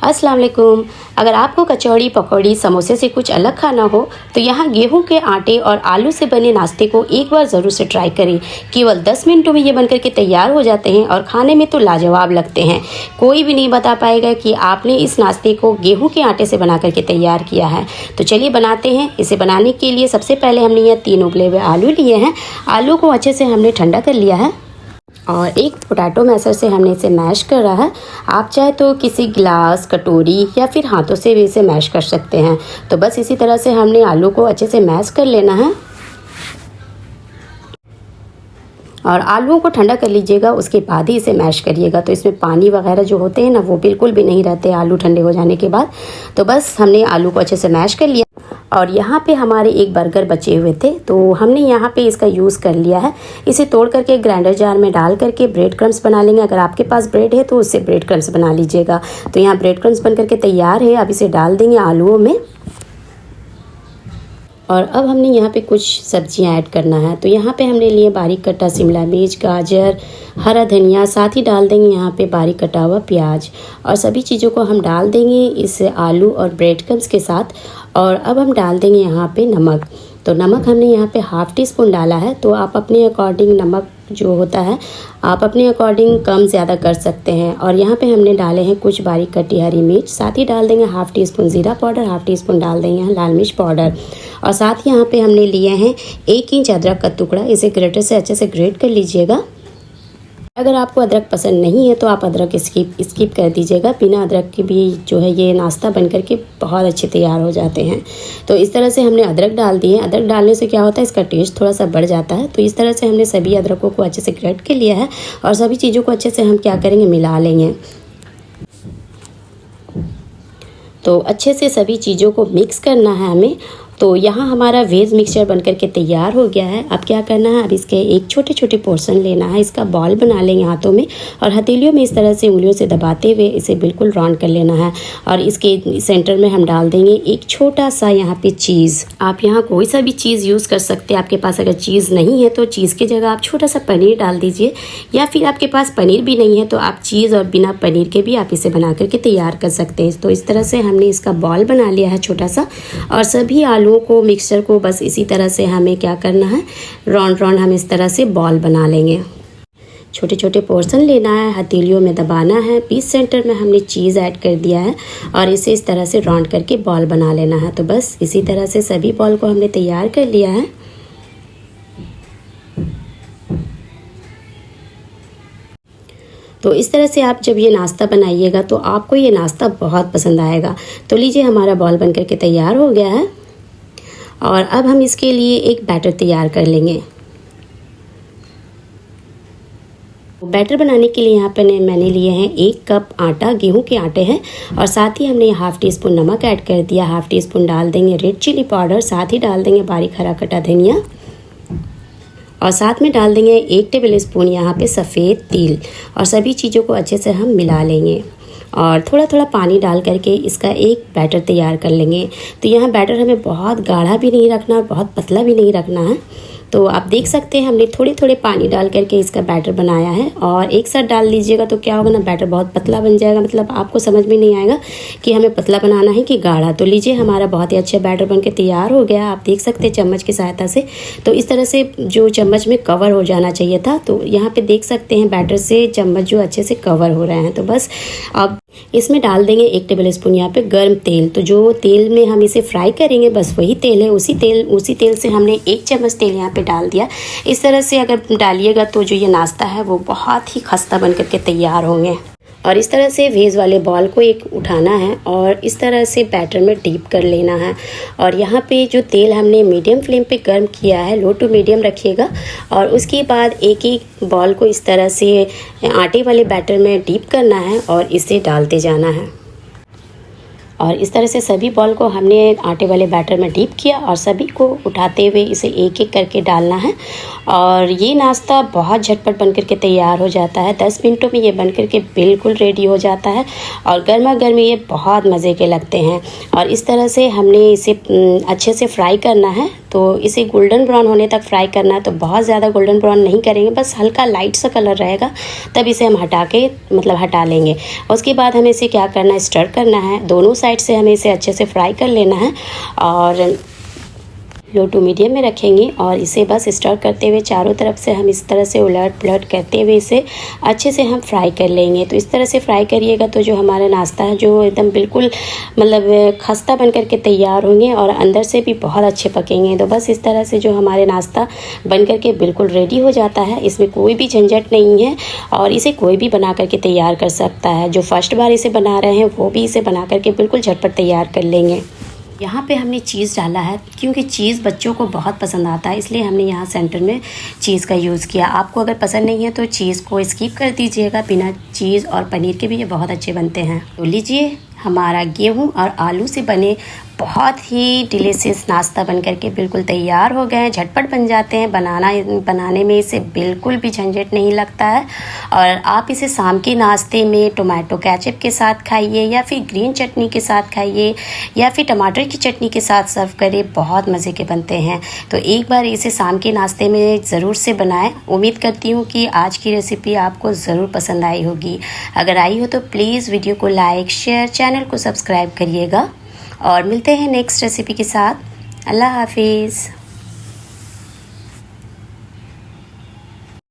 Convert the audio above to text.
अस्सलाम वालेकुम। अगर आपको कचौड़ी पकौड़ी समोसे से कुछ अलग खाना हो तो यहाँ गेहूं के आटे और आलू से बने नाश्ते को एक बार ज़रूर से ट्राई करें। केवल 10 मिनटों में ये बनकर के तैयार हो जाते हैं और खाने में तो लाजवाब लगते हैं। कोई भी नहीं बता पाएगा कि आपने इस नाश्ते को गेहूं के आटे से बना करके तैयार किया है। तो चलिए बनाते हैं। इसे बनाने के लिए सबसे पहले हमने यहाँ 3 उबले हुए आलू लिए हैं। आलू को अच्छे से हमने ठंडा कर लिया है और एक पोटैटो मैशर से हमने इसे मैश कर रहा है। आप चाहे तो किसी गिलास, कटोरी या फिर हाथों से भी इसे मैश कर सकते हैं। तो बस इसी तरह से हमने आलू को अच्छे से मैश कर लेना है और आलूओं को ठंडा कर लीजिएगा, उसके बाद ही इसे मैश करिएगा। तो इसमें पानी वगैरह जो होते हैं ना, वो बिल्कुल भी नहीं रहते आलू ठंडे हो जाने के बाद। तो बस हमने आलू को अच्छे से मैश कर लिया और यहाँ पे हमारे एक बर्गर बचे हुए थे तो हमने यहाँ पे इसका यूज़ कर लिया है। इसे तोड़ करके ग्राइंडर जार में डाल करके ब्रेड क्रम्स बना लेंगे। अगर आपके पास ब्रेड है तो उससे ब्रेड क्रम्स बना लीजिएगा। तो यहाँ ब्रेड क्रम्स बन करके तैयार है। अब इसे डाल देंगे आलूओं में और अब हमने यहाँ पे कुछ सब्जियां ऐड करना है। तो यहाँ पे हमने लिए बारीक कटा शिमला मिर्च, गाजर, हरा धनिया, साथ ही डाल देंगे यहाँ पे बारीक कटा हुआ प्याज और सभी चीज़ों को हम डाल देंगे इस आलू और ब्रेड क्रम्स के साथ। और अब हम डाल देंगे यहाँ पे नमक। तो नमक हमने यहाँ पे ½ टी स्पून डाला है। तो आप अपने अकॉर्डिंग नमक जो होता है आप अपने अकॉर्डिंग कम ज़्यादा कर सकते हैं। और यहाँ पे हमने डाले हैं कुछ बारीक कटी हरी मिर्च, साथ ही डाल देंगे ½ टी स्पून ज़ीरा पाउडर, ½ टी स्पून डाल देंगे यहाँ लाल मिर्च पाउडर और साथ ही यहाँ पे हमने लिए हैं 1 इंच अदरक का टुकड़ा। इसे ग्रेटर से अच्छे से ग्रेट कर लीजिएगा। अगर आपको अदरक पसंद नहीं है तो आप अदरक स्किप कर दीजिएगा। बिना अदरक के भी जो है ये नाश्ता बन करके बहुत अच्छे तैयार हो जाते हैं। तो इस तरह से हमने अदरक डाल दिए। अदरक डालने से क्या होता है, इसका टेस्ट थोड़ा सा बढ़ जाता है। तो इस तरह से हमने सभी अदरकों को अच्छे से ग्रेट कर लिया है और सभी चीज़ों को अच्छे से हम क्या करेंगे, मिला लेंगे। तो अच्छे से सभी चीज़ों को मिक्स करना है हमें। तो यहाँ हमारा वेज मिक्सचर बनकर के तैयार हो गया है। अब क्या करना है, अब इसके एक छोटे छोटे पोर्शन लेना है, इसका बॉल बना लेंगे हाथों में और हथेलियों में इस तरह से उंगलियों से दबाते हुए इसे बिल्कुल राउंड कर लेना है। और इसके सेंटर में हम डाल देंगे एक छोटा सा यहाँ पे चीज़। आप यहाँ कोई सा भी चीज़ यूज़ कर सकते हैं। आपके पास अगर चीज़ नहीं है तो चीज़ की जगह आप छोटा सा पनीर डाल दीजिए, या फिर आपके पास पनीर भी नहीं है तो आप चीज़ और बिना पनीर के भी आप इसे बना करके तैयार कर सकते हैं। तो इस तरह से हमने इसका बॉल बना लिया है छोटा सा और सभी आलू को मिक्सचर को बस इसी तरह से हमें क्या करना है, राउंड राउंड हम इस तरह से बॉल बना लेंगे। छोटे छोटे पोर्शन लेना है, हथेलियों में दबाना है। बीच सेंटर में हमने चीज़ ऐड कर दिया है और इसे इस तरह से राउंड करके बॉल बना लेना है। तो बस इसी तरह से सभी बॉल को हमने तैयार कर लिया है। तो इस तरह से आप जब ये नाश्ता बनाइएगा तो आपको ये नाश्ता बहुत पसंद आएगा। तो लीजिए, हमारा बॉल बनकर के तैयार हो गया है और अब हम इसके लिए एक बैटर तैयार कर लेंगे। बैटर बनाने के लिए यहाँ पर मैंने लिए हैं 1 कप आटा, गेहूं के आटे हैं और साथ ही हमने ½ टी स्पून नमक ऐड कर दिया। ½ टी स्पून डाल देंगे रेड चिली पाउडर, साथ ही डाल देंगे बारीक हरा कटा धनिया और साथ में डाल देंगे 1 टेबल स्पून यहाँ पे सफ़ेद तिल और सभी चीज़ों को अच्छे से हम मिला लेंगे और थोड़ा थोड़ा पानी डाल करके इसका एक बैटर तैयार कर लेंगे। तो यहाँ बैटर हमें बहुत गाढ़ा भी नहीं रखना और बहुत पतला भी नहीं रखना है। तो आप देख सकते हैं हमने थोड़े थोड़े पानी डाल करके इसका बैटर बनाया है और एक साथ डाल दीजिएगा तो क्या होगा ना, बैटर बहुत पतला बन जाएगा। मतलब आपको समझ में नहीं आएगा कि हमें पतला बनाना है कि गाढ़ा। तो लीजिए, हमारा बहुत ही अच्छा बैटर बनके तैयार हो गया। आप देख सकते हैं चम्मच की सहायता से। तो इस तरह से जो चम्मच में कवर हो जाना चाहिए था। तो यहाँ पे देख सकते हैं बैटर से चम्मच जो अच्छे से कवर हो रहे हैं। तो बस अब इसमें डाल देंगे 1 टेबल स्पून यहाँ पे गर्म तेल। तो जो तेल में हम इसे फ्राई करेंगे बस वही तेल है। उसी तेल से हमने 1 चम्मच तेल यहाँ पे डाल दिया। इस तरह से अगर डालिएगा तो जो ये नाश्ता है वो बहुत ही खस्ता बन करके तैयार होंगे। और इस तरह से वेज वाले बॉल को एक उठाना है और इस तरह से बैटर में डीप कर लेना है। और यहाँ पे जो तेल हमने मीडियम फ्लेम पे गर्म किया है, लो टू मीडियम रखिएगा। और उसके बाद एक एक बॉल को इस तरह से आटे वाले बैटर में डीप करना है और इसे डालते जाना है। और इस तरह से सभी बॉल को हमने आटे वाले बैटर में डीप किया और सभी को उठाते हुए इसे एक एक करके डालना है। और ये नाश्ता बहुत झटपट बनकर के तैयार हो जाता है। 10 मिनटों में ये बनकर के बिल्कुल रेडी हो जाता है और गर्मा गर्म ये बहुत मज़े के लगते हैं। और इस तरह से हमने इसे अच्छे से फ्राई करना है, तो इसे गोल्डन ब्राउन होने तक फ्राई करना है। तो बहुत ज़्यादा गोल्डन ब्राउन नहीं करेंगे, बस हल्का लाइट सा कलर रहेगा, तब इसे हम हटा लेंगे। उसके बाद हमें इसे क्या करना है, स्टर करना है। दोनों साइड से हमें इसे अच्छे से फ्राई कर लेना है और लो टू मीडियम में रखेंगे और इसे बस स्टर करते हुए चारों तरफ से हम इस तरह से उलट पुलट करते हुए इसे अच्छे से हम फ्राई कर लेंगे। तो इस तरह से फ्राई करिएगा तो जो हमारा नाश्ता है जो एकदम बिल्कुल मतलब खस्ता बन करके तैयार होंगे और अंदर से भी बहुत अच्छे पकेंगे। तो बस इस तरह से जो हमारे नाश्ता बन करके बिल्कुल रेडी हो जाता है। इसमें कोई भी झंझट नहीं है और इसे कोई भी बना करके तैयार कर सकता है। जो फर्स्ट बार इसे बना रहे हैं वो भी इसे बना करके बिल्कुल झटपट तैयार कर लेंगे। यहाँ पे हमने चीज़ डाला है क्योंकि चीज़ बच्चों को बहुत पसंद आता है, इसलिए हमने यहाँ सेंटर में चीज़ का यूज़ किया। आपको अगर पसंद नहीं है तो चीज़ को स्किप कर दीजिएगा। बिना चीज़ और पनीर के भी ये बहुत अच्छे बनते हैं। तो लीजिए, हमारा गेहूं और आलू से बने बहुत ही डिलीशियस नाश्ता बन करके बिल्कुल तैयार हो गए हैं। झटपट बन जाते हैं, बनाने में इसे बिल्कुल भी झंझट नहीं लगता है। और आप इसे शाम के नाश्ते में टोमेटो केचप के साथ खाइए या फिर ग्रीन चटनी के साथ खाइए या फिर टमाटर की चटनी के साथ सर्व करिए, बहुत मज़े के बनते हैं। तो एक बार इसे शाम के नाश्ते में ज़रूर से बनाएं। उम्मीद करती हूँ कि आज की रेसिपी आपको ज़रूर पसंद आई होगी। अगर आई हो तो प्लीज़ वीडियो को लाइक, शेयर, चैनल को सब्सक्राइब करिएगा और मिलते हैं नेक्स्ट रेसिपी के साथ। अल्लाह हाफिज़।